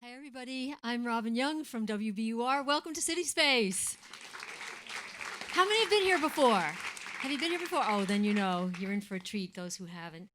Hi, everybody. I'm Robin Youn from WBUR. Welcome to CitySpace. How many have been here before? Have you been here before? Oh, then you know you're in for a treat, those who haven't.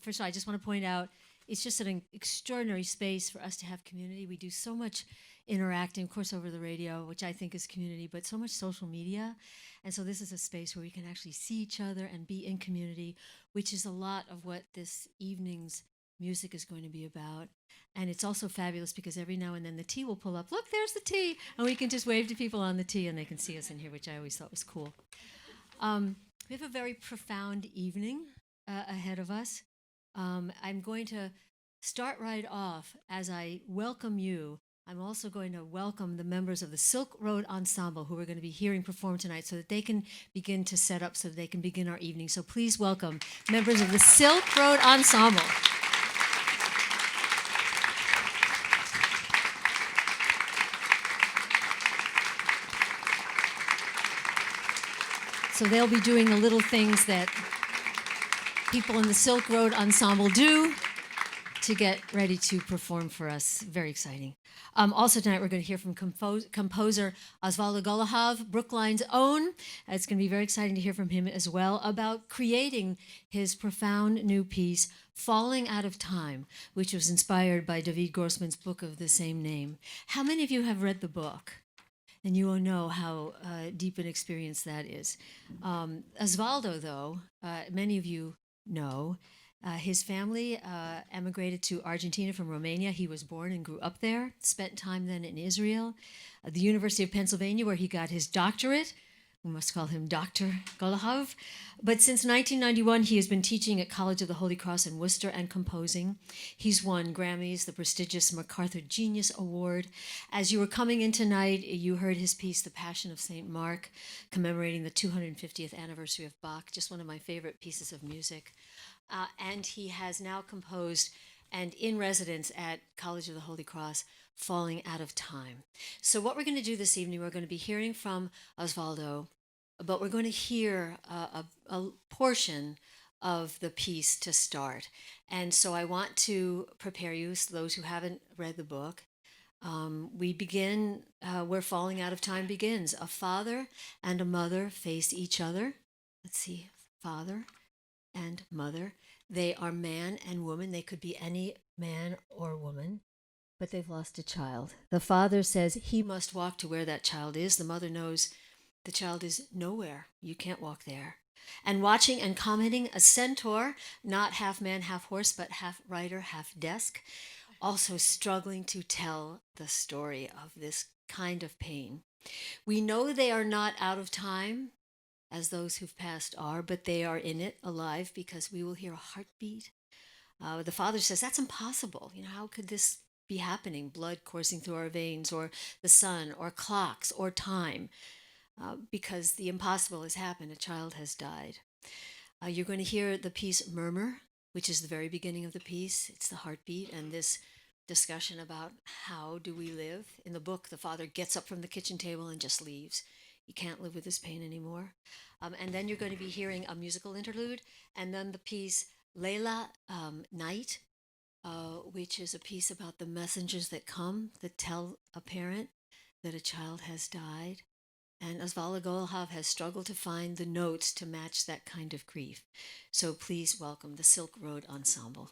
First of all, I just want to point out it's just an extraordinary space for us to have community. We do so much interacting, of course, over the radio, which I think is community, but so much social media. And so this is a space where we can actually see each other and be in community, which is a lot of what this evening's music is going to be about. And it's also fabulous because every now and then the T will pull up. Look, there's the T. And we can just wave to people on the T and they can see us in here, which I always thought was cool. We have a very profound evening ahead of us. I'm going to start right off as I welcome you. I'm also going to welcome the members of the Silkroad Ensemble who we're going to be hearing perform tonight so that they can begin to set up so that they can begin our evening. So please welcome members of the Silkroad Ensemble. So they'll be doing the little things that people in the Silkroad Ensemble do to get ready to perform for us. Very exciting. Also tonight we're going to hear from composer Osvaldo Golijov, Brookline's own. It's going to be very exciting to hear from him as well about creating his profound new piece, Falling Out of Time, which was inspired by David Grossman's book of the same name. How many of you have read the book? And you will know how deep an experience that is. Osvaldo, though, many of you know, his family emigrated to Argentina from Romania. He was born and grew up there, spent time then in Israel, at the University of Pennsylvania, where he got his doctorate. We must call him Dr. Golikov. But since 1991, he has been teaching at College of the Holy Cross in Worcester and composing. He's won Grammys, the prestigious MacArthur Genius Award. As you were coming in tonight, you heard his piece, The Passion of St. Mark, commemorating the 250th anniversary of Bach, just one of my favorite pieces of music. And he has now composed and in residence at College of the Holy Cross, Falling Out of Time. So what we're going to do this evening, we're going to be hearing from Osvaldo, but we're going to hear a portion of the piece to start. And so I want to prepare you, those who haven't read the book. We begin where Falling Out of Time begins. A father and a mother face each other. Let's see, father and mother. They are man and woman. They could be any man or woman, but they've lost a child. The father says he must walk to where that child is. The mother knows the child is nowhere. You can't walk there. And watching and commenting, a centaur, not half man, half horse, but half rider, half desk, also struggling to tell the story of this kind of pain. We know they are not out of time, as those who've passed are, but they are in it, alive, because we will hear a heartbeat. The father says, that's impossible. You know, how could this be happening? Blood coursing through our veins, or the sun, or clocks, or time. Because the impossible has happened. A child has died. You're going to hear the piece Murmur, which is the very beginning of the piece. It's the heartbeat and this discussion about how do we live. In the book, the father gets up from the kitchen table and just leaves. He can't live with this pain anymore. And then you're going to be hearing a musical interlude, and then the piece Layla, Night, which is a piece about the messengers that come that tell a parent that a child has died. And Osvaldo Golijov has struggled to find the notes to match that kind of grief. So please welcome the Silkroad Ensemble.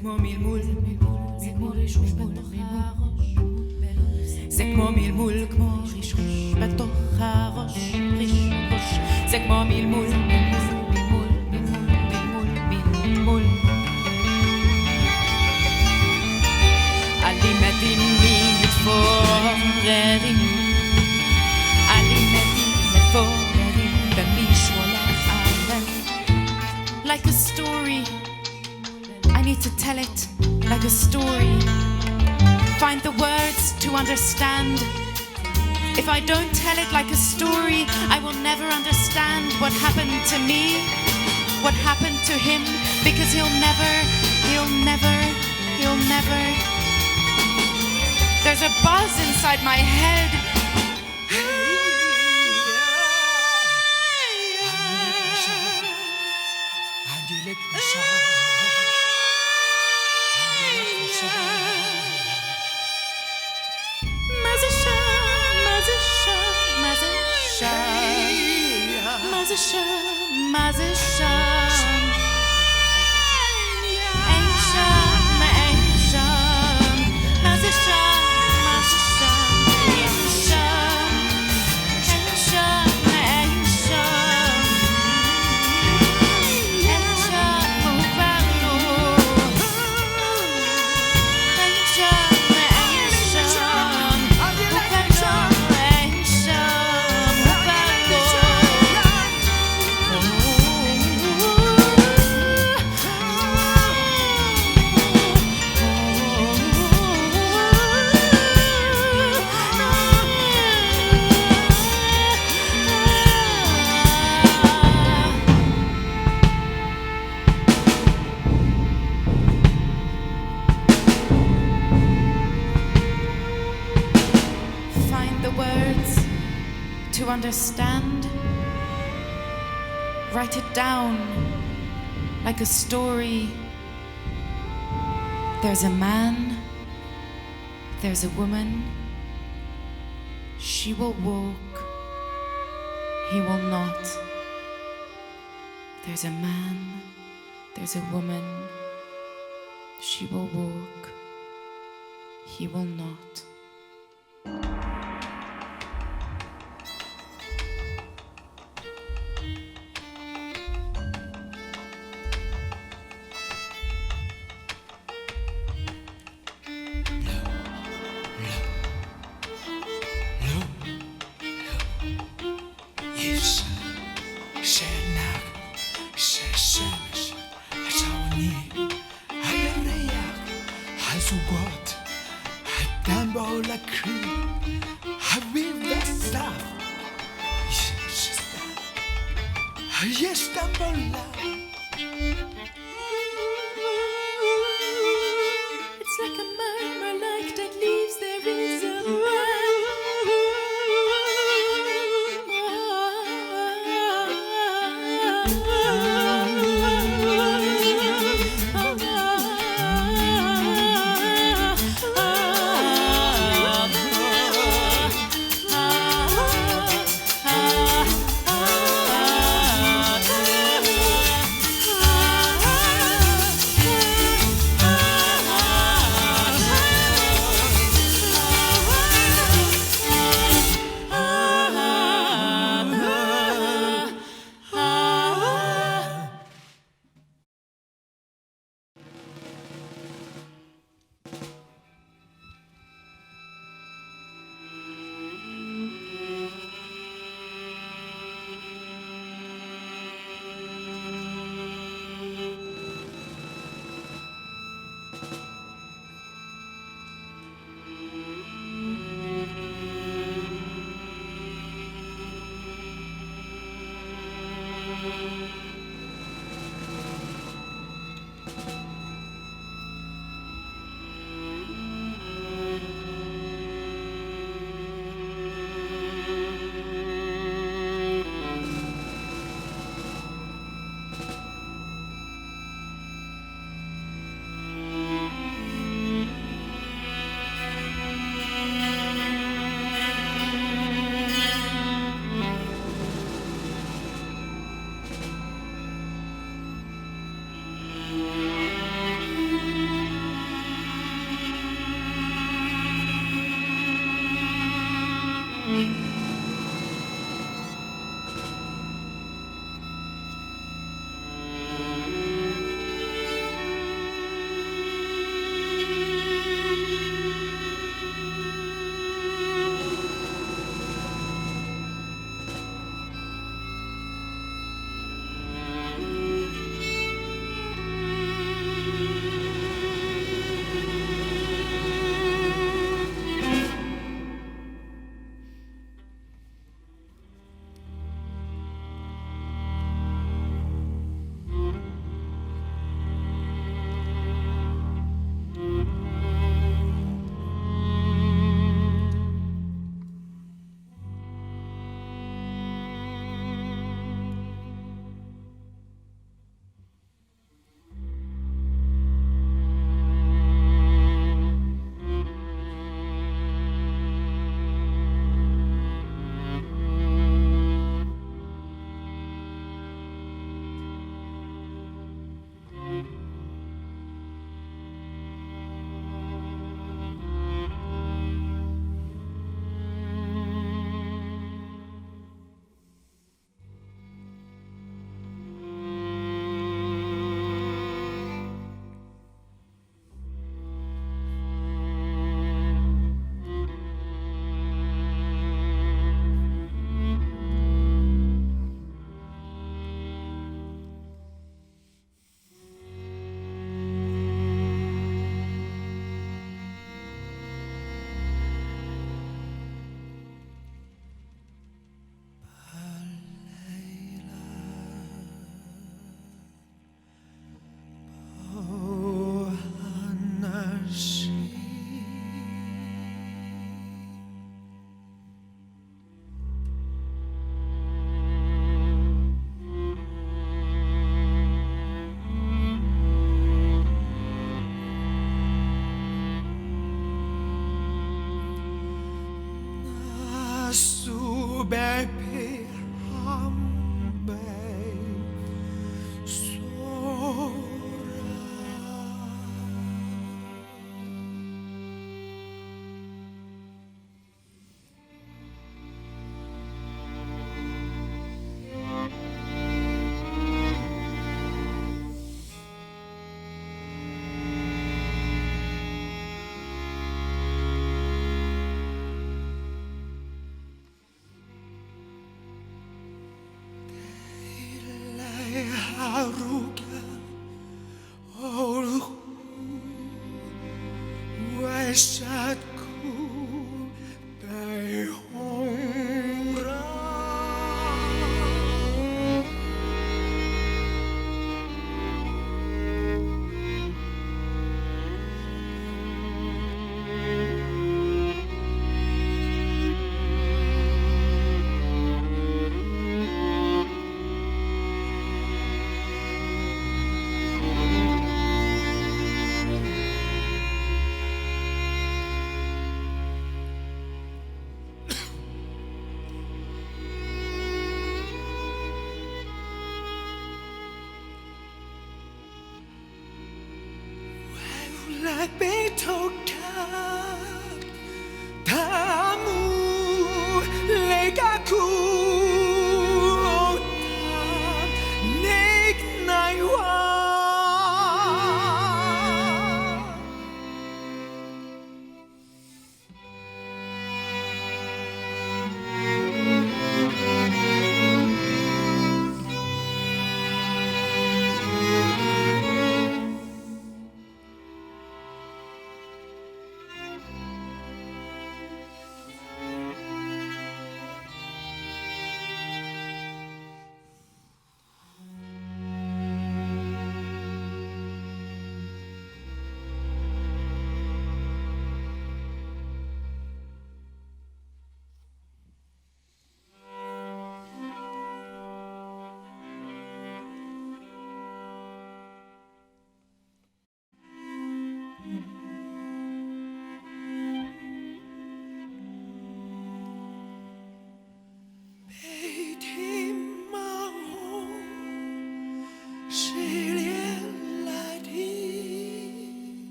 כמו מלמול, זה כמו רישוש בתוך הראש. זה כמו מלמול, כמו רישוש בתוך הראש. רישוש, זה כמו מלמול, מלמול, מלמול, מלמול, מלמול, מלמול. עלים מתים מתפוררים, עלים מתים מתפוררים, ומישהו הולך עליהם. Like a story, I need to tell it like a story. Find the words to understand. If I don't tell it like a story, I will never understand what happened to me, what happened to him, because he'll never. There's a buzz inside my head. Understand, write it down like a story. There's a man, there's a woman. She will walk, he will not. There's a man, there's a woman. She will walk, he will not.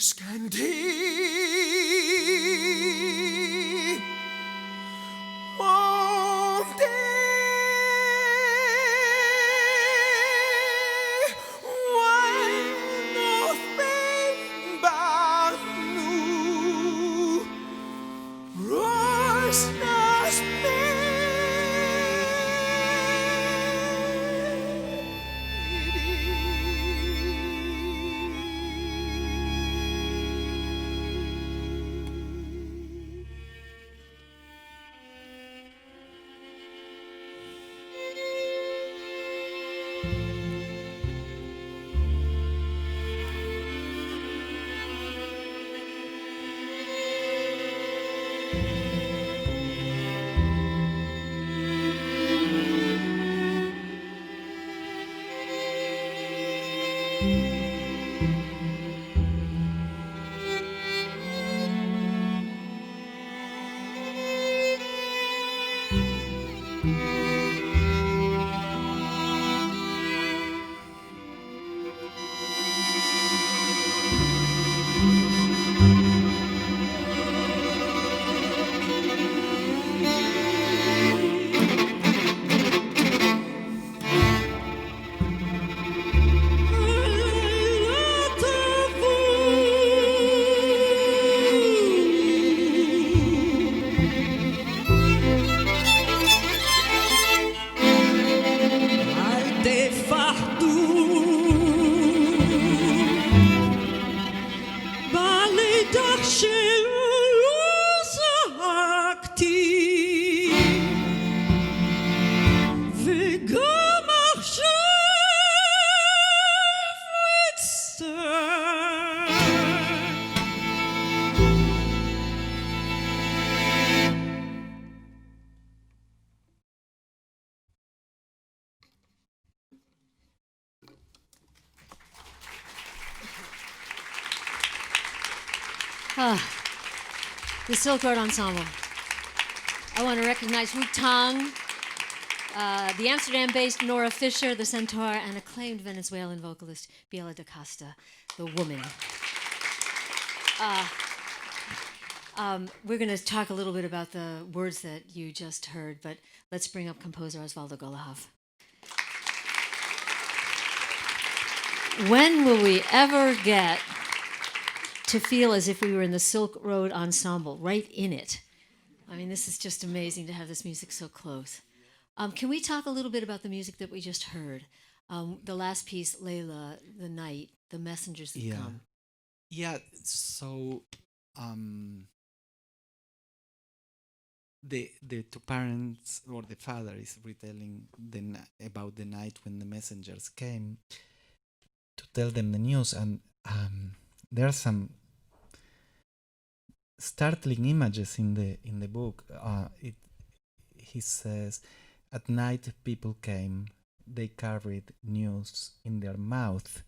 scanty. Won't they when nothing but new roars us The Silkroad Ensemble. I want to recognize Wu Tang, the Amsterdam-based Nora Fisher, the centaur, and acclaimed Venezuelan vocalist Biela da Costa, the woman. We're going to talk a little bit about the words that you just heard, but let's bring up composer Osvaldo Golijov. When will we ever get to feel as if we were in the Silkroad Ensemble, right in it? I mean, this is just amazing to have this music so close. Can we talk a little bit about the music that we just heard? The last piece, Layla, The Night, The Messengers That Come. Yeah, so the two parents, or the father is retelling about the night when the messengers came to tell them the news, and there are some startling images in the book. He says, at night people came, they carried news in their mouth.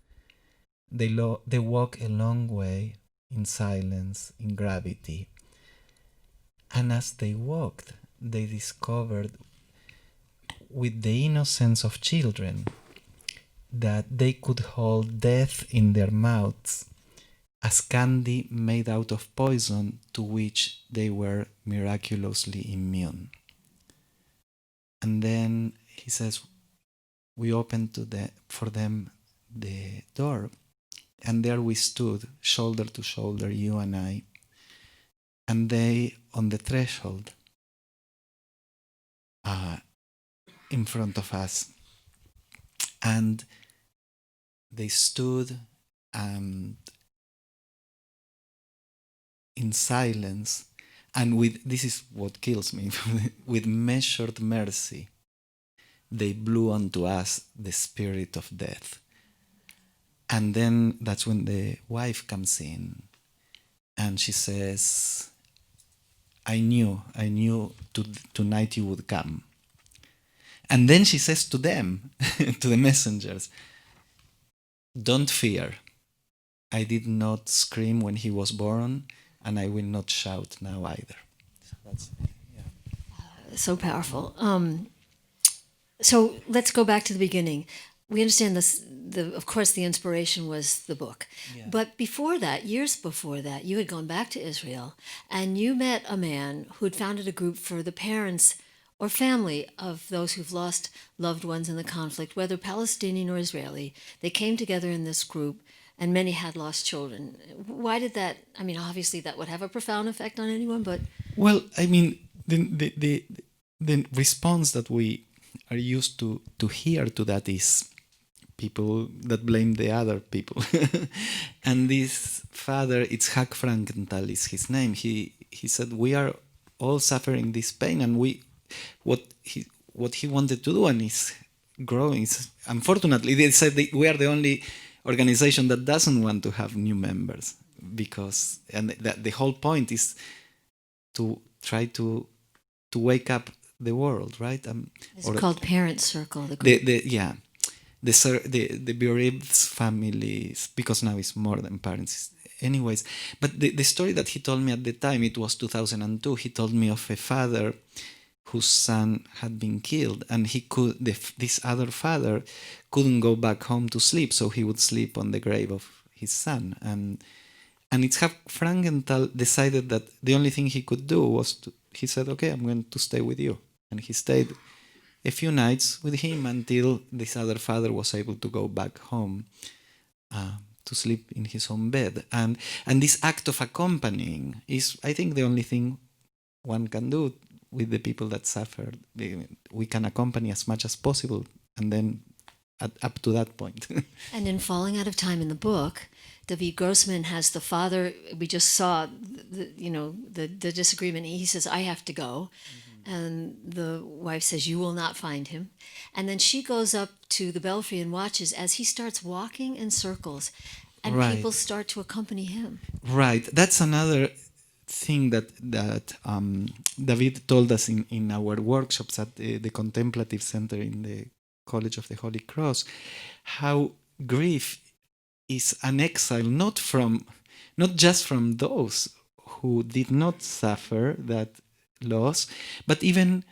They walk a long way in silence, in gravity. And as they walked, they discovered with the innocence of children that they could hold death in their mouths as candy made out of poison to which they were miraculously immune. And then he says, we opened for them the door, and there we stood, shoulder to shoulder, you and I, and they on the threshold in front of us. And they stood and in silence, and this is what kills me, with measured mercy, they blew onto us the spirit of death. And then that's when the wife comes in, and she says, I knew tonight you would come. And then she says to them, to the messengers, don't fear. I did not scream when he was born, and I will not shout now either. So that's, So powerful. So let's go back to the beginning. we understand this. Of course, the inspiration was the book. Yeah. But before that, years before that, you had gone back to Israel and you met a man who'd founded a group for the parents or family of those who've lost loved ones in the conflict, whether Palestinian or Israeli. They came together in this group, and many had lost children. Why did that? I mean, obviously, that would have a profound effect on anyone, but Well, I mean, the response that we are used to hear to that is people that blame the other people. And this father, Itzhak Frankenthal is his name. He said, we are all suffering this pain, and what he wanted to do, and is growing. Unfortunately, they said we are the only organization that doesn't want to have new members, because the whole point is to try to wake up the world, right? it's called Parent Circle. The group. The bereaved families, because now it's more than parents. Anyways, but the story that he told me at the time, it was 2002. He told me of a father whose son had been killed, and this other father couldn't go back home to sleep, so he would sleep on the grave of his son. And Itzhak Frankenthal decided that the only thing he could do was he said, okay, I'm going to stay with you. And he stayed a few nights with him until this other father was able to go back home to sleep in his own bed. And this act of accompanying is, I think, the only thing one can do with the people that suffered. We can accompany as much as possible, and then up to that point. And in Falling Out of Time in the book, David Grossman has the father. We just saw, the disagreement. He says, "I have to go," and the wife says, "You will not find him." And then she goes up to the belfry and watches as he starts walking in circles, and Right. people start to accompany him. Right. That's another thing that David told us in our workshops at the Contemplative Center in the College of the Holy Cross, how grief is an exile not just from those who did not suffer that loss, but even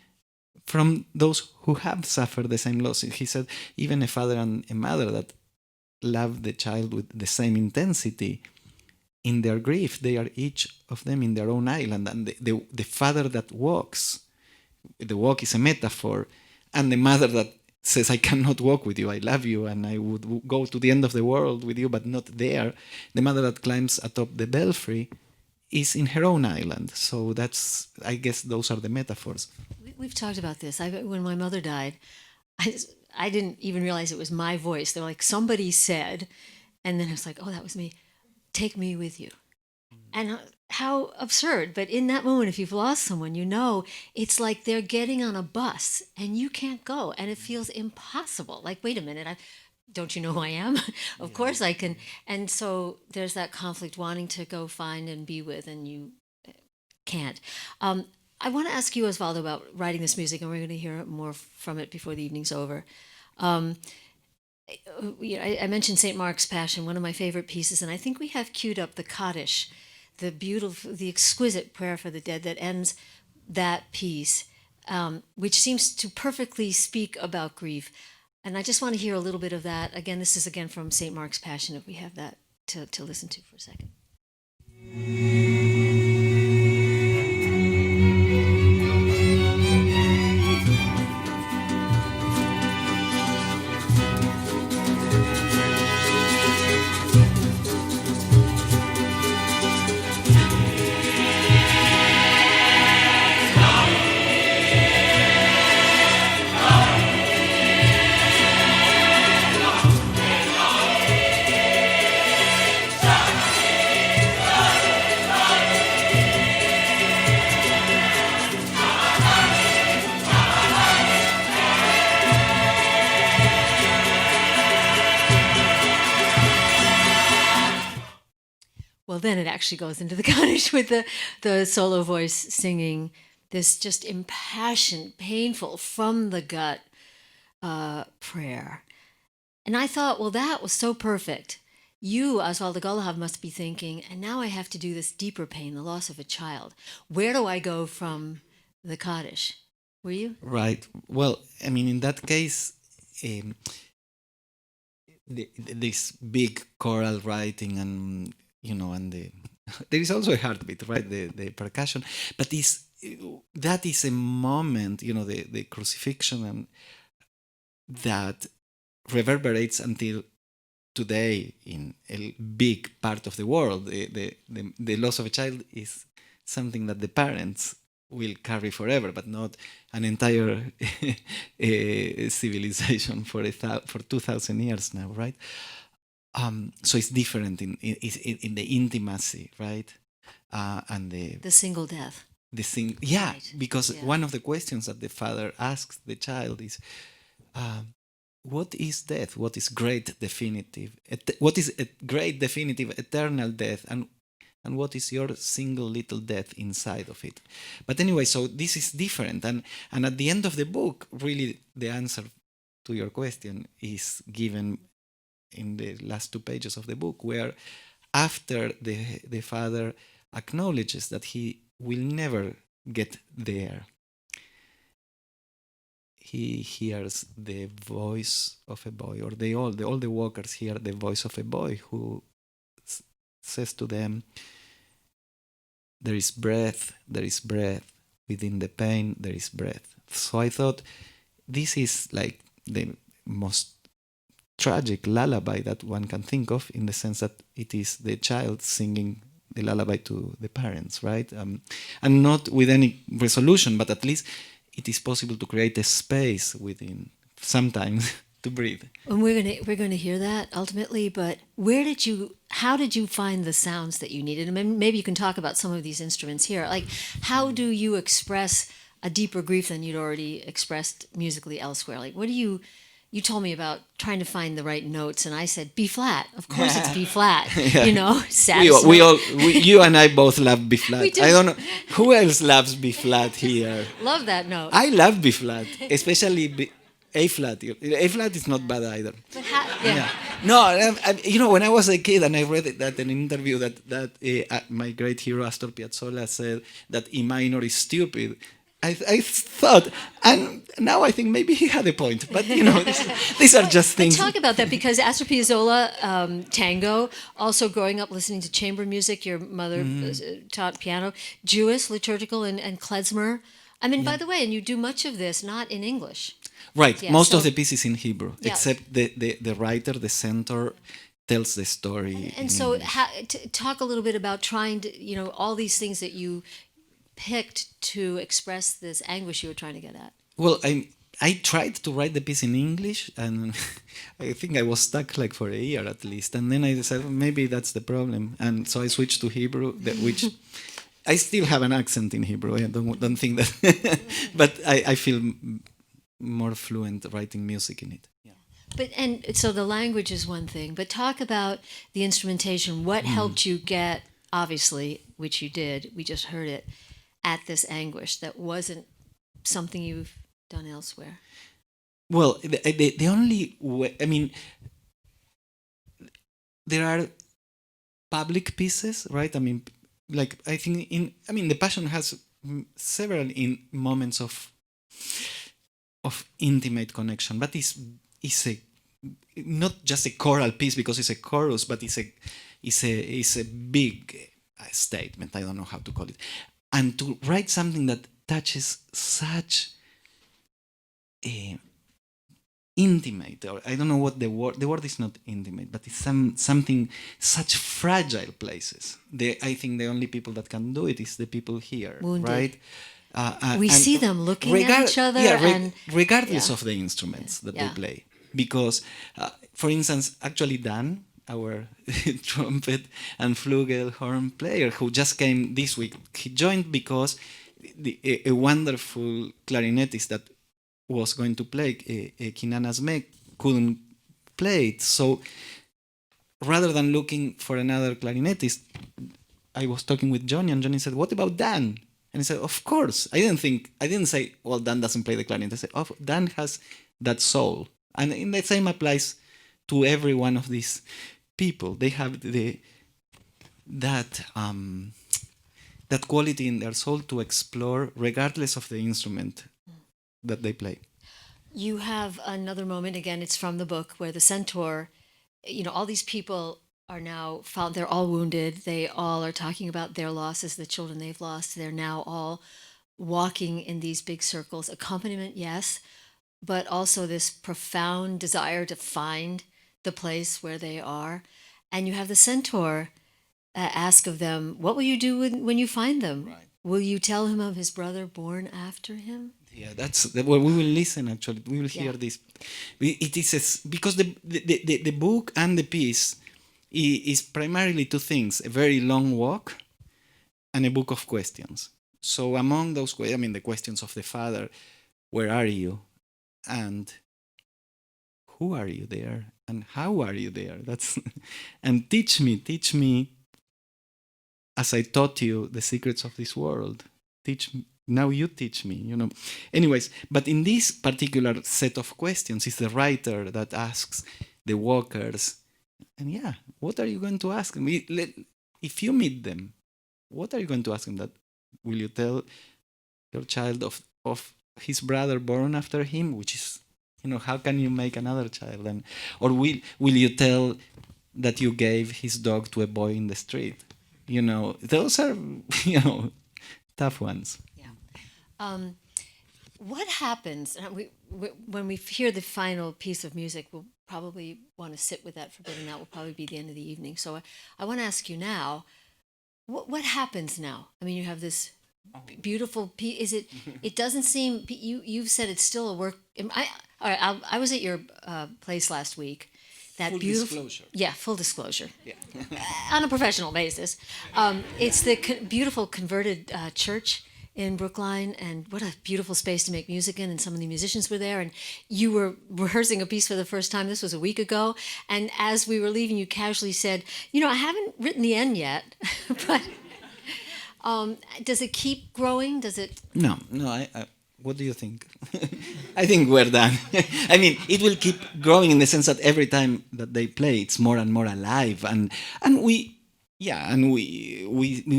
from those who have suffered the same loss. He said even a father and a mother that love the child with the same intensity, in their grief, they are each of them in their own island. And the father that walks, the walk is a metaphor, and the mother that says, I cannot walk with you, I love you, and I would go to the end of the world with you, but not there. The mother that climbs atop the belfry is in her own island. So that's, I guess those are the metaphors. We've talked about this. When my mother died, I didn't even realize it was my voice. They're like, somebody said, and then I was like, oh, that was me. Take me with you. And how absurd. But in that moment, if you've lost someone, it's like they're getting on a bus and you can't go. And it feels impossible. Like, wait a minute, don't you know who I am? Of course I can. And so there's that conflict, wanting to go find and be with, and you can't. I want to ask you, Osvaldo, about writing this music, and we're going to hear more from it before the evening's over. I mentioned St. Mark's Passion, one of my favorite pieces, and I think we have queued up the Kaddish, the exquisite prayer for the dead that ends that piece, which seems to perfectly speak about grief. And I just want to hear a little bit of that. Again, this is from St. Mark's Passion, if we have that to listen to for a second. Well, then it actually goes into the Kaddish with the solo voice singing this just impassioned, painful, from the gut prayer. And I thought, well, that was so perfect. You, Osvaldo Golijov, must be thinking, and now I have to do this deeper pain, the loss of a child. Where do I go from the Kaddish? Were you? Right. Well, I mean, in that case, this big choral writing, and and there is also a heartbeat, right? The percussion, but that is a moment, the crucifixion, and that reverberates until today in a big part of the world. The loss of a child is something that the parents will carry forever, but not an entire civilization for 2,000 years now, right? So it's different in the intimacy, right? And The single death. yeah, Right. because Yeah. one of the questions that the father asks the child is, what is death? What is great definitive? What is a great definitive eternal death? And what is your single little death inside of it? But anyway, so this is different, and at the end of the book, really, the answer to your question is given in the last 2 pages of the book, where after the father acknowledges that he will never get there, he hears the voice of a boy, or all the walkers hear the voice of a boy who says to them, there is breath, within the pain there is breath. So I thought this is like the most tragic lullaby that one can think of, in the sense that it is the child singing the lullaby to the parents, right? And not with any resolution, but at least it is possible to create a space within, sometimes, to breathe. And we're gonna hear that ultimately, but how did you find the sounds that you needed? And maybe you can talk about some of these instruments here. Like, how do you express a deeper grief than you'd already expressed musically elsewhere? Like, what do you told me about trying to find the right notes, and I said B flat. Of course, it's B flat. Yeah. Saddest You and I both love B flat. We do. I don't know who else loves B flat here. Love that note. I love B flat, especially A flat. A flat is not bad either. But yeah. No, when I was a kid and I read that in an interview that my great hero Astor Piazzolla said that E minor is stupid, I thought, and now I think maybe he had a point. But these are just things. Talk about that, because Astor Piazzolla, tango, also growing up listening to chamber music. Your mother taught piano, Jewish, liturgical, and klezmer. I mean, by the way, and you do much of this not in English. Right. Yeah, Most so- of the pieces in Hebrew, Yeah. except the writer, the center, tells the story. And in so, English. talk a little bit about trying to, all these things that you picked to express this anguish you were trying to get at. Well, I tried to write the piece in English, and I think I was stuck like for a year at least. And then I decided maybe that's the problem, and so I switched to Hebrew, which I still have an accent in Hebrew. I don't think that, but I feel more fluent writing music in it. Yeah. But and so the language is one thing, but talk about the instrumentation. What helped you get, obviously, which you did, we just heard it, at this anguish that wasn't something you've done elsewhere? Well, the only way, I mean, there are public pieces, right? I mean, like I think the Passion has several moments of intimate connection, but it's a not just a choral piece because it's a chorus, but it's a big statement. I don't know how to call it. And to write something that touches such intimate, or I don't know what the word is not intimate, but it's something such fragile places. I think the only people that can do it is the people here, Wounded. right? We and see them looking at each other, and regardless yeah. of the instruments that Yeah. they play. Because, for instance, actually Dan, our trumpet and flugelhorn player, who just came this week, he joined because a wonderful clarinetist that was going to play, Kinan Azmek, couldn't play it. So rather than looking for another clarinetist, I was talking with Johnny, and Johnny said, "What about Dan?" And I said, "Of course." I didn't say, "Well, Dan doesn't play the clarinet." I said, "Oh, Dan has that soul." And the same applies to every one of these people. They have that quality in their soul to explore, regardless of the instrument that they play. you have another moment, again, it's from the book, where the centaur all these people are now found, they're all wounded. They all are talking about their losses, the children they've lost. They're now all walking in these big circles. Accompaniment, yes, but also this profound desire to find the place where they are. And you have the centaur ask of them, what will you do when you find them? Right. Will you tell him of his brother born after him? Yeah, that's well. We will listen. Actually, we will hear Yeah. this. It is because the book and the piece is primarily two things: a very long walk and a book of questions. So among those, the questions of the father: where are you, and who are you there, and how are you there? That's and teach me, as I taught you the secrets of this world. Teach me. Now you teach me, Anyways, but in this particular set of questions, it's the writer that asks the walkers, and what are you going to ask them? If you meet them, what are you going to ask them? That will you tell your child of his brother born after him, which is, how can you make another child? And or will you tell that you gave his dog to a boy in the street? Those are tough ones. What happens when we hear the final piece of music? We'll probably want to sit with that for a bit, and that will probably be the end of the evening. So I want to ask you now, what happens now? I mean, you have this beautiful piece. Is it? It doesn't seem. You've said it's still a work. I was at your place last week. That Full beautiful disclosure. Yeah, full disclosure. Yeah. On a professional basis. It's the beautiful converted church in Brookline, and what a beautiful space to make music in, and some of the musicians were there, and you were rehearsing a piece for the first time. This was a week ago, and as we were leaving, you casually said, I haven't written the end yet, but does it keep growing? Does it? No, I what do you think? I think we're done. I mean, it will keep growing in the sense that every time that they play, it's more and more alive, and we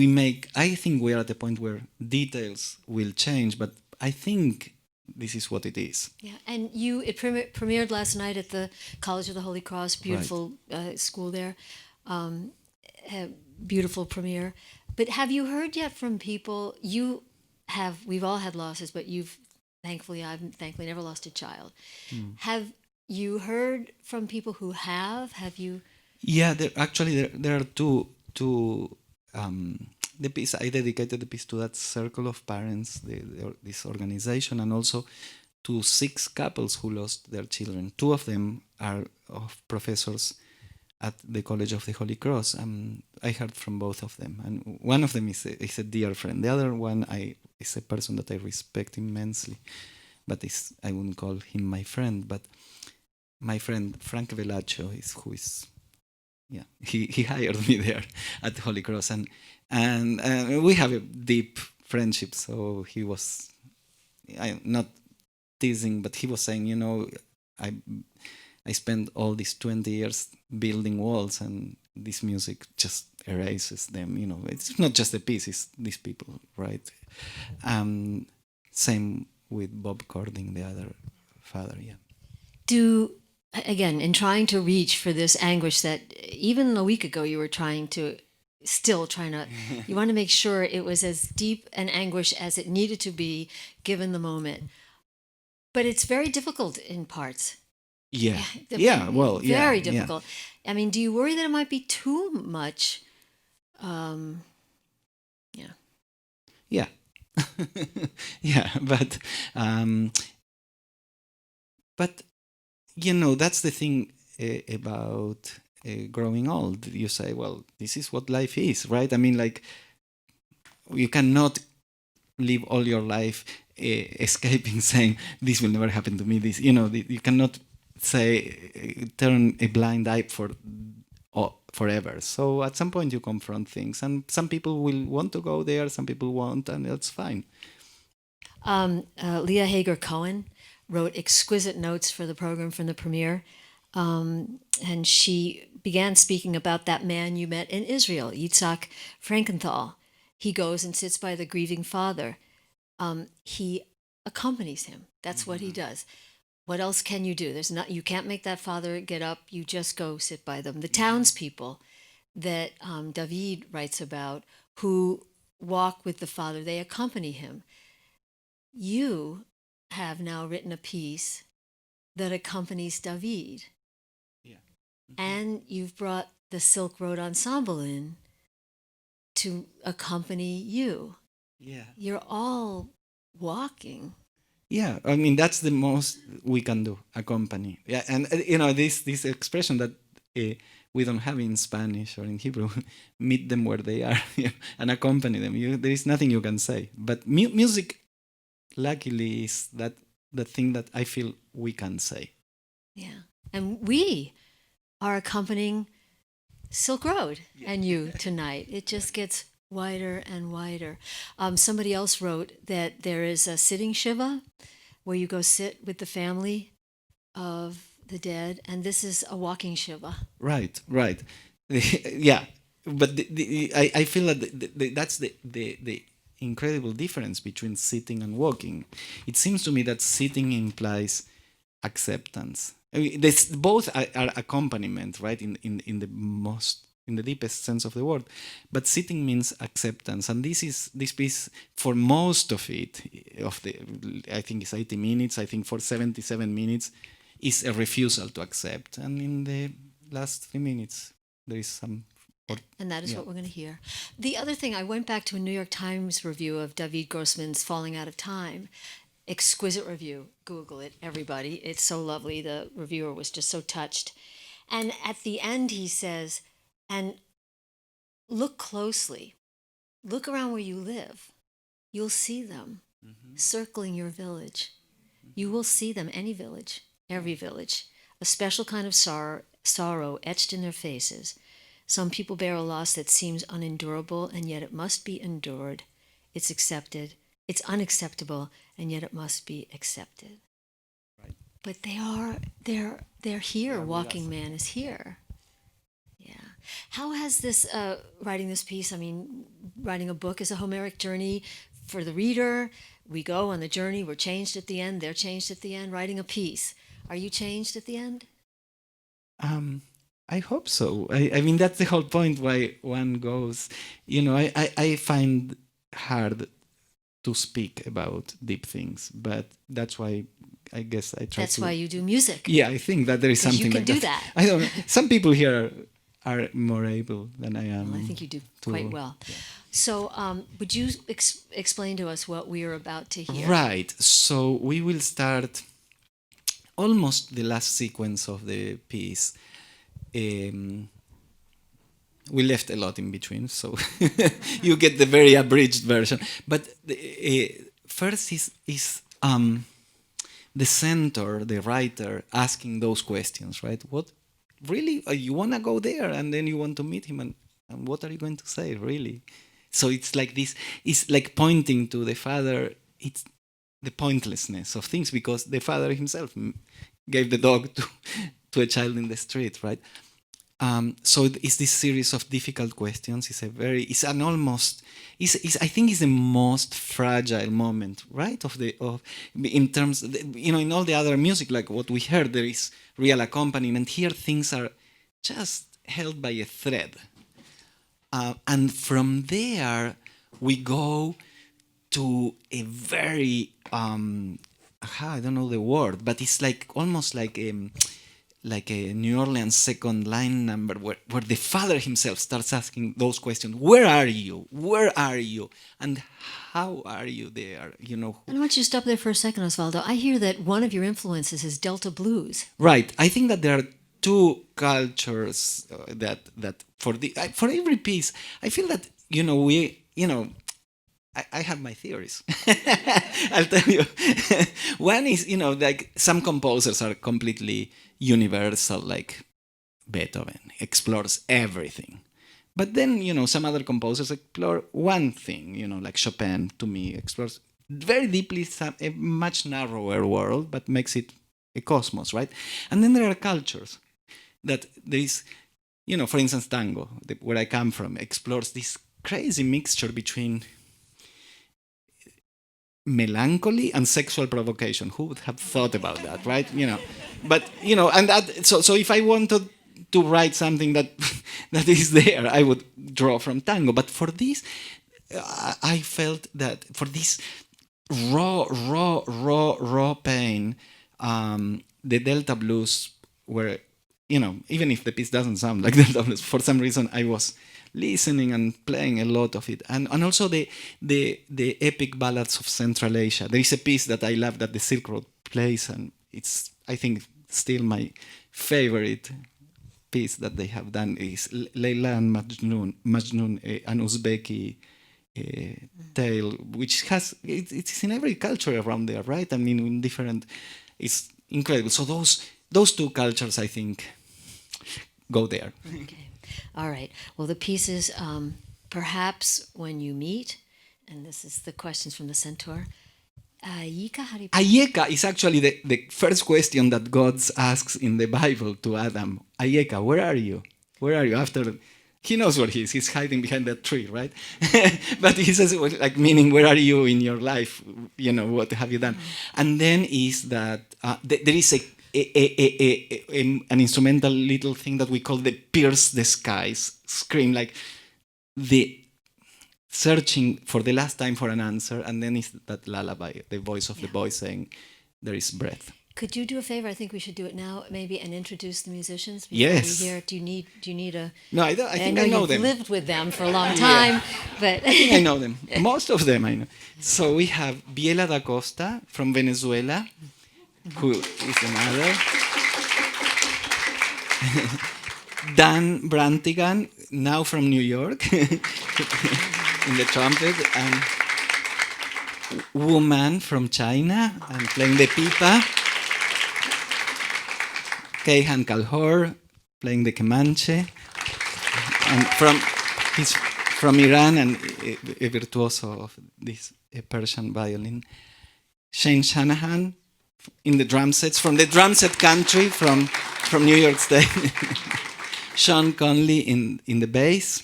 make. I think we are at the point where details will change, but I think this is what it is. Yeah, and it premiered last night at the College of the Holy Cross, beautiful school there, beautiful premiere. But have you heard yet from people? We've all had losses, but I've thankfully never lost a child. Have you heard from people who have? Have you? Yeah, there are two. The piece I dedicated the piece to that circle of parents, this organization, and also to 6 couples who lost their children. 2 of them are of professors at the College of the Holy Cross. I heard from both of them, and one of them is a dear friend. The other one is a person that I respect immensely, but I wouldn't call him my friend. But my friend Frank Velaccio he hired me there at the Holy Cross, and we have a deep friendship. So he was, not teasing, but he was saying, I spent all these 20 years building walls, and this music just erases them. It's not just the piece; it's these people, right? Same with Bob Cording, the other father. Yeah. Again, in trying to reach for this anguish that even a week ago you were you want to make sure it was as deep an anguish as it needed to be given the moment. But it's very difficult in parts. Yeah. Very difficult. Yeah. I mean, do you worry that it might be too much? Yeah. Yeah, but that's the thing about growing old. You say, well, this is what life is, right? I mean, like, you cannot live all your life escaping, saying, this will never happen to me. You cannot turn a blind eye forever. So at some point you confront things, and some people will want to go there, some people won't, and that's fine. Leah Hager Cohen wrote exquisite notes for the program from the premiere, and she began speaking about that man you met in Israel, Yitzhak Frankenthal. He goes and sits by the grieving father. He accompanies him. That's what he does. What else can you do? There's not. You can't make that father get up. You just go sit by them. The townspeople that David writes about, who walk with the father, they accompany him. You have now written a piece that accompanies David, Yeah. and you've brought the Silkroad Ensemble in to accompany you. Yeah. You're all walking. Yeah, I mean that's the most we can do, accompany. Yeah, and this expression that we don't have in Spanish or in Hebrew, meet them where they are and accompany them. There is nothing you can say, but music, luckily, is that the thing that I feel we can say. Yeah. And we are accompanying Silk Road and you tonight. It just gets wider and wider. Somebody else wrote that there is a sitting Shiva where you go sit with the family of the dead, and this is a walking Shiva. Right. Yeah, but I feel that that's the incredible difference between sitting and walking. It seems to me that sitting implies acceptance. I mean, both are accompaniment, right? In the deepest sense of the word, but sitting means acceptance, and this piece for most of it, I think it's 80 minutes. I think for 77 minutes is a refusal to accept, and in the last 3 minutes there is some. And that is Yeah. what we're going to hear. The other thing, I went back to a New York Times review of David Grossman's Falling Out of Time. Exquisite review. Google it, everybody. It's so lovely. The reviewer was just so touched. And at the end, he says, and look closely. Look around where you live. You'll see them circling your village. You will see them, any village, every village. A special kind of sorrow etched in their faces. Some people bear a loss that seems unendurable, and yet it must be endured. It's accepted. It's unacceptable, and yet it must be accepted. Right. But they're here. Yeah, Walking yes. Man is here. Yeah. How has this writing this piece? I mean, writing a book is a Homeric journey for the reader. We go on the journey. We're changed at the end. They're changed at the end. Writing a piece. Are you changed at the end? I hope so. I mean, that's the whole point why one goes. I find hard to speak about deep things, but that's why I guess I try That's to. why you do music. Yeah, I think that there is 'Cause something you can like do that. that. I don't know. Some people here are more able than I am. Well, I think you do to- quite well. So, would you explain to us what we are about to hear? Right. So we will start almost the last sequence of the piece. We left a lot in between, so you get the very abridged version. But first is the center, the writer, asking those questions, right? What really you want to go there, and then you want to meet him, and what are you going to say, really? So it's like this. It's like pointing to the father. It's the pointlessness of things because the father himself gave the dog to a child in the street, right? So it's this series of difficult questions. I think it's the most fragile moment, right? In terms, in all the other music, like what we heard, there is real accompaniment. Here, things are just held by a thread, and from there we go to a very I don't know the word, but it's like almost like a New Orleans second line number where the father himself starts asking those questions. Where are you? Where are you? And how are you there? I want you to stop there for a second, Osvaldo. I hear that one of your influences is Delta blues. Right. I think that there are two cultures that for every piece, I feel that I have my theories. I'll tell you. One is, like some composers are completely universal, like Beethoven explores everything. But then, some other composers explore one thing, like Chopin, to me, explores very deeply a much narrower world, but makes it a cosmos, right? And then there are cultures that there is, for instance, tango, where I come from, explores this crazy mixture between melancholy and sexual provocation. Who would have thought about that, right? But and that. So if I wanted to write something that that is there, I would draw from tango. But for this, I felt that for this raw pain, the Delta blues were, even if the piece doesn't sound like Delta blues, for some reason I was listening and playing a lot of it, and also the epic ballads of Central Asia. There is a piece that I love that the Silkroad plays, and it's, I think, still my favorite piece that they have done is Layla and Majnun, an Uzbeki tale, which has it's in every culture around there, right? I mean, in different, it's incredible. So those two cultures, I think, go there. Okay. All right. Well, the pieces, perhaps when you meet, and this is the questions from the centaur. Ayika, how do you Ayeka is actually the first question that God asks in the Bible to Adam. Ayeka, where are you? Where are you? After he knows where he is. He's hiding behind that tree, right? But he says, well, like, meaning, where are you in your life? What have you done? And then is that there is an instrumental little thing that we call the pierce the skies scream, like the searching for the last time for an answer, and then is that lullaby, the voice of the boy saying, there is breath. Could you do a favor? I think we should do it now, maybe, and introduce the musicians before Yes. we hear. Do you need a? No, I think I know know you've them. lived with them for a long time, but I think I know them. Most of them I know. So we have Biela da Costa from Venezuela, who is another. Dan Brantigan, now from New York, in the trumpet, and Wu Man from China, and playing the pipa. Keihan Kalhor, playing the Comanche, and he's from Iran, and a virtuoso of this Persian violin. Shane Shanahan in the drum sets, from the drum set country, from New York State. Sean Conley in the bass,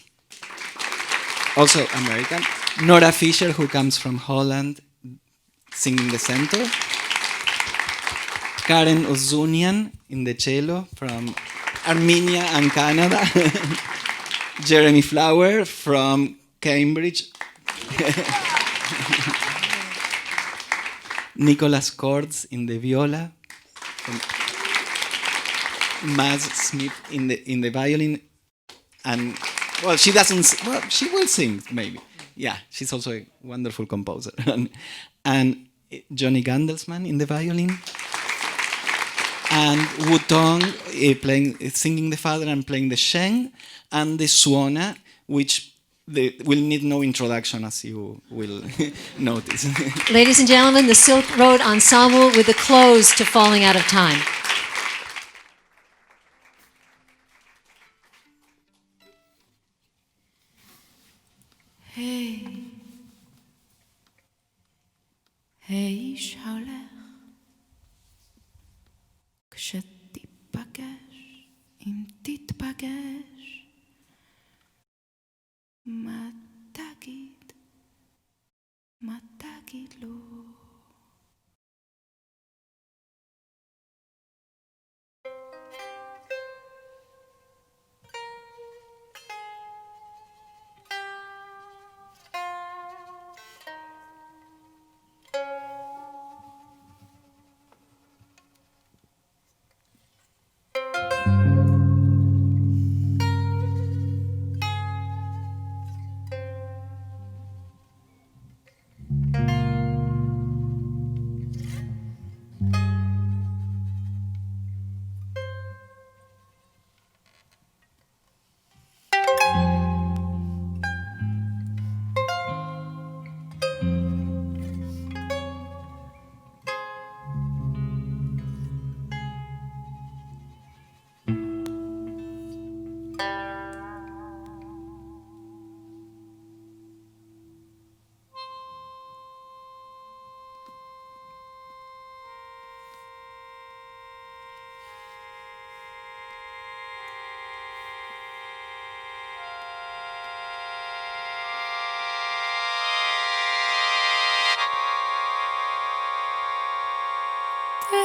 also American. Nora Fisher, who comes from Holland, singing the center. Karen Ozunian in the cello from Armenia and Canada. Jeremy Flower from Cambridge. Nicholas Cords in the viola. Maz Smith in the violin. And, well, she doesn't, well, she will sing, maybe. Yeah, she's also a wonderful composer. And Johnny Gandelsman in the violin. And Wu Tong singing the father and playing the sheng, and the suona, which will need no introduction, as you will notice. ladies and gentlemen, the Silk Road Ensemble with the close to Falling Out of Time. היי, היי שהולך, כשתיפגש, אם תתפגש, מה תגיד לו?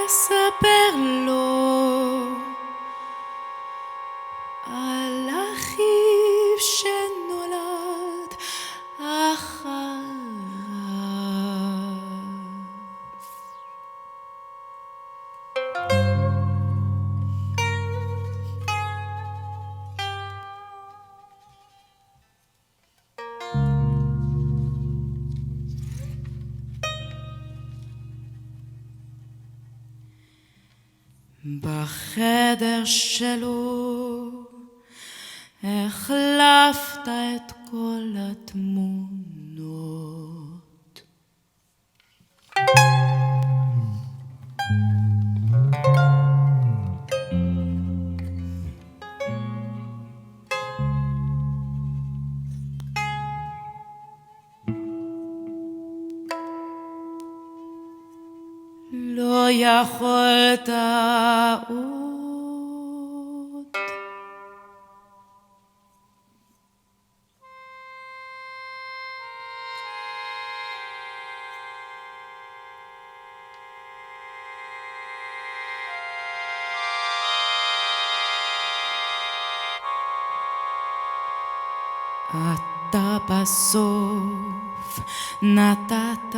לספר לו על אחיו שנולד אחריו. בחדר שלו החלפת את כל התמונות. לא יכולת עוד אתה בסוף נתת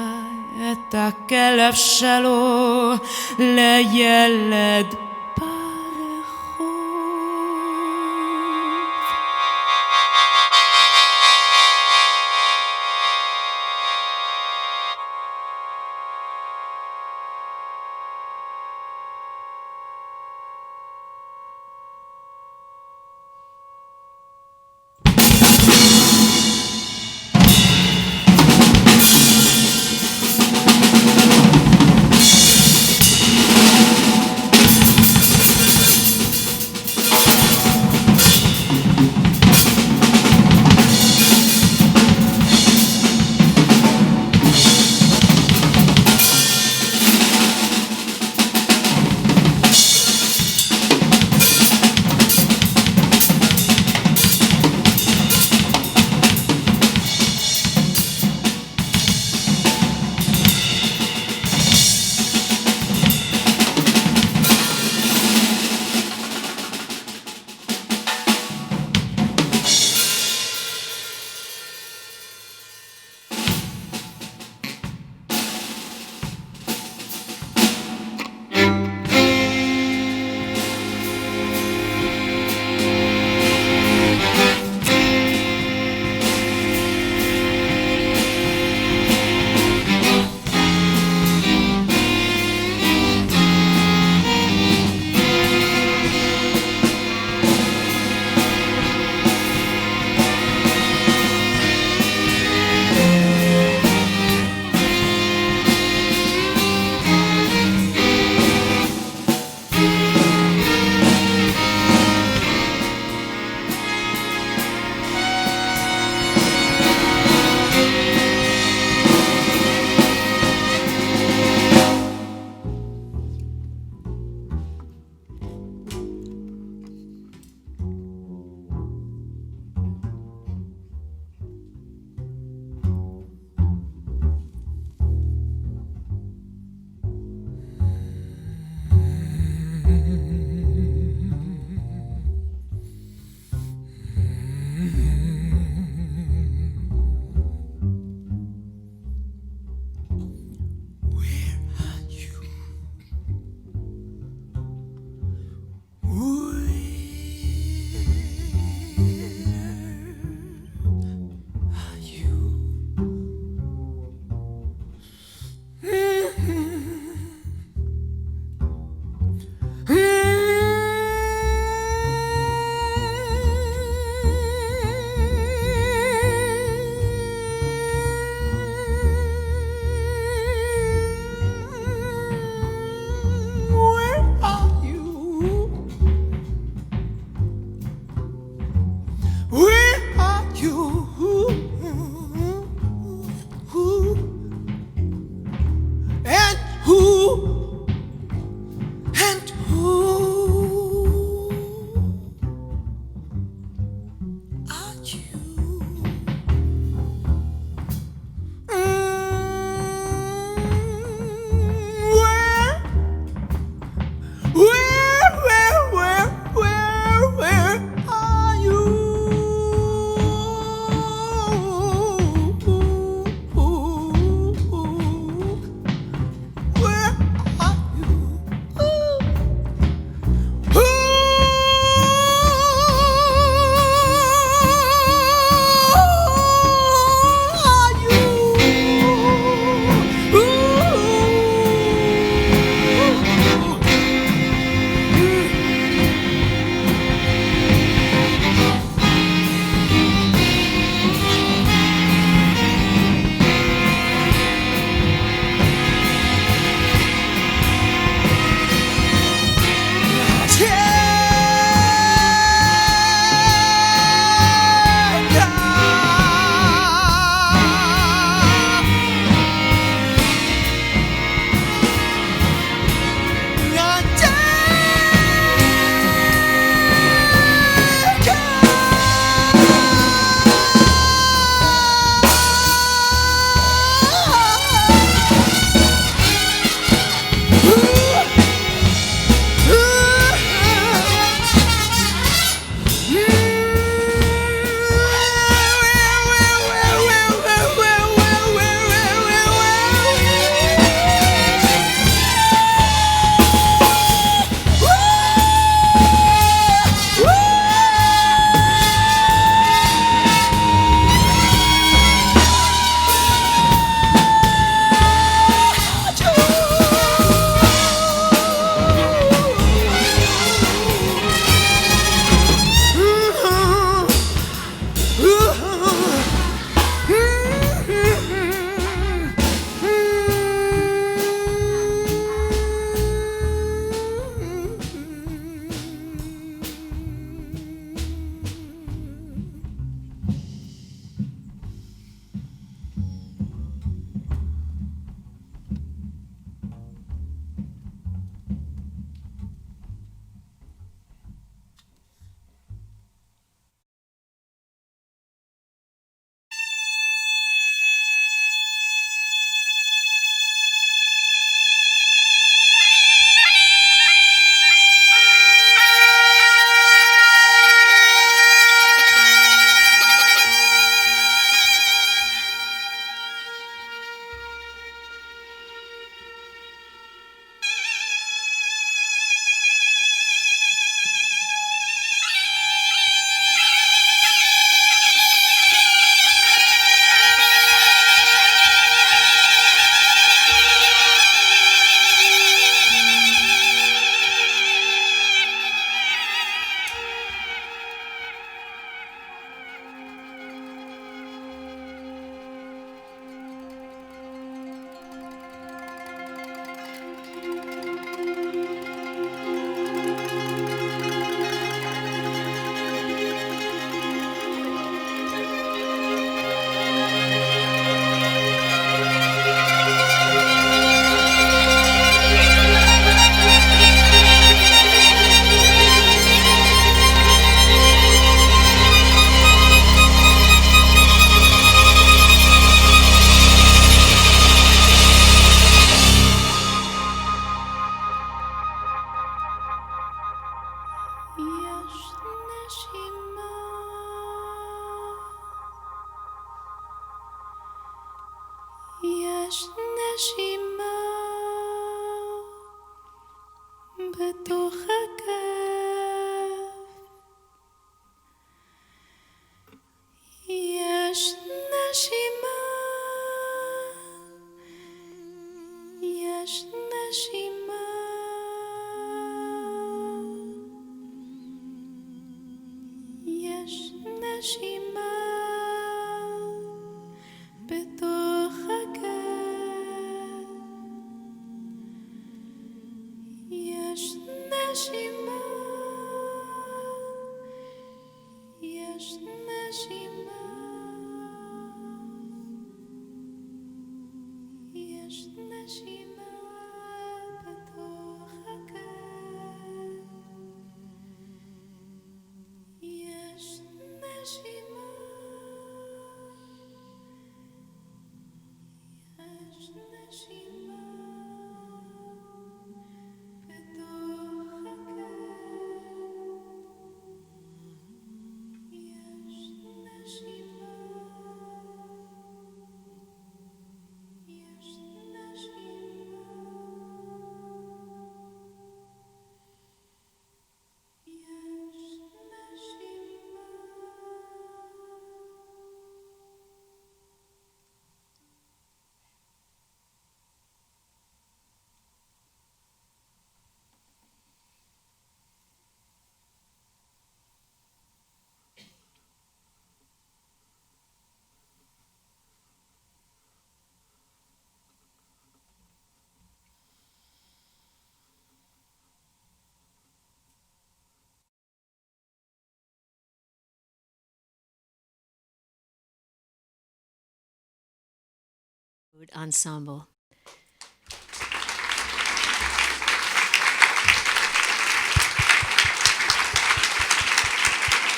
את הכלב שלו לילד ברחוב. יש נשימה בתוך הכף, יש נשימה, יש נשימה, יש נשימה בתוך הכף, יש נשימה, יש נשימה, יש נשימה בתוך הכף, יש נשימה, יש נשימה בתוך הכף, יש נשימה, יש Ensemble.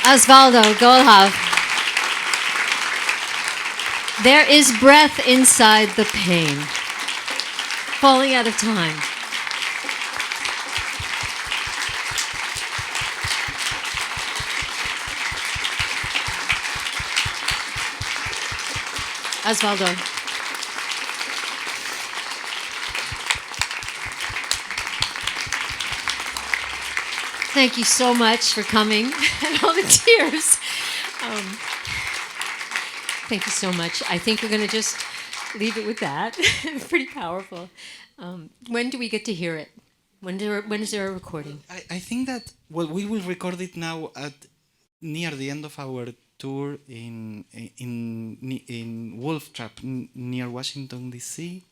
Osvaldo Golijov. There is breath inside the pain, falling out of time. Osvaldo. Thank you so much for coming and all the tears. Thank you so much. I think we're going to just leave it with that. Pretty powerful. When do we get to hear it? When is there a recording? I think that, well, we will record it now at near the end of our tour in Wolf Trap near Washington D.C.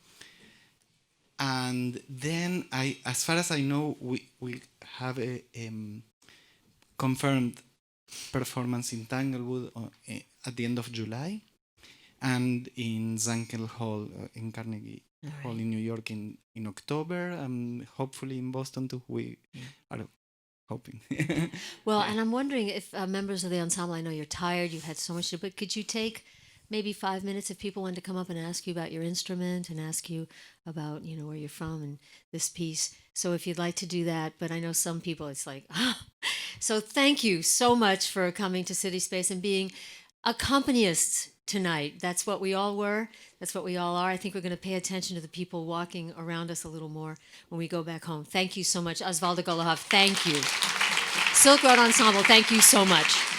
And then as far as I know, we have a confirmed performance in Tanglewood at the end of July, and in Zankel Hall in Carnegie Hall in New York in October, and hopefully in Boston too. We are hoping. Well, and I'm wondering if members of the ensemble, I know you're tired, you've had so much to do, but could you take maybe 5 minutes if people wanted to come up and ask you about your instrument and ask you about, where you're from and this piece. So if you'd like to do that, but I know some people, it's like, So thank you so much for coming to CitySpace and being accompanists tonight. That's what we all were. That's what we all are. I think we're going to pay attention to the people walking around us a little more when we go back home. Thank you so much. Osvaldo Golijov, thank you. Silkroad Ensemble, thank you so much.